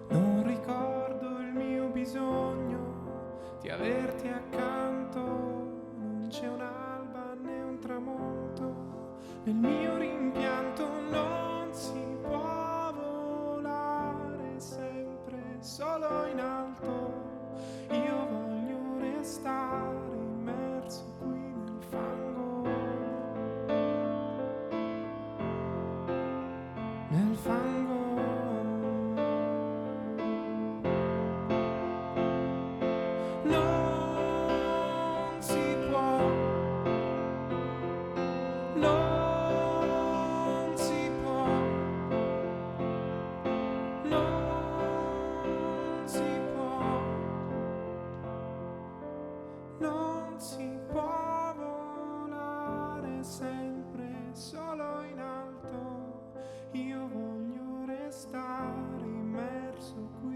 Non ricordo il mio bisogno di averti accanto, non c'è un'alba né un tramonto nel mio rimpianto, non si può volare sempre solo in alto, io voglio restare immerso qui nel fango, nel fango. Non si può, non si può, non si può, non si può volare sempre solo in alto, io voglio restare immerso qui.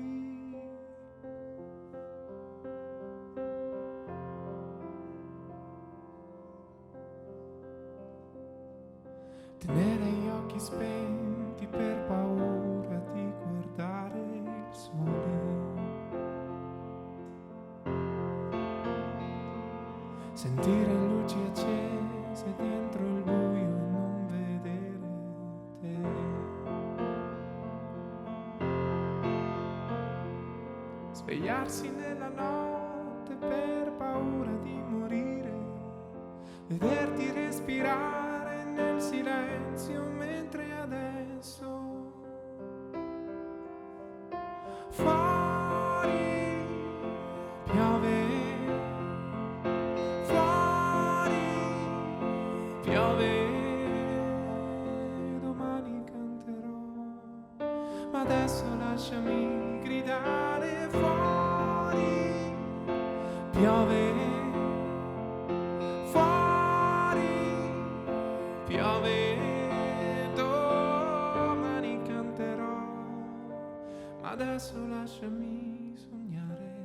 Tenere gli occhi spenti per paura di guardare il sole. Sentire luci accese dentro il buio e non vedere te. Svegliarsi nella notte per paura di morire. Vederti respirare nel silenzio mentre adesso fuori piove, fuori piove, domani canterò, ma adesso lasciami gridare fuori piove, piove, domani canterò, ma adesso lasciami sognare.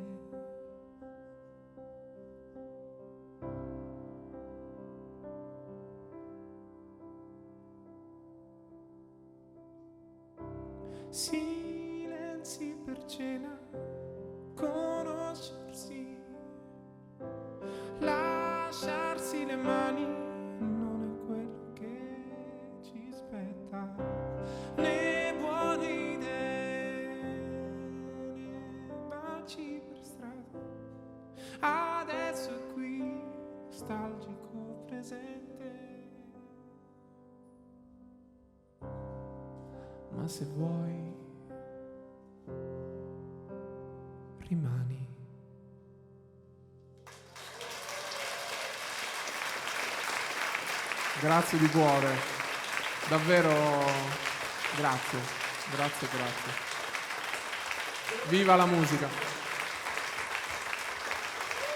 Silenzi per cena, conoscersi, lasciarsi le mani. Né buone idee, né baci per strada. Adesso è qui, nostalgico presente. Ma se vuoi, rimani. Grazie di cuore, davvero grazie. Viva la musica!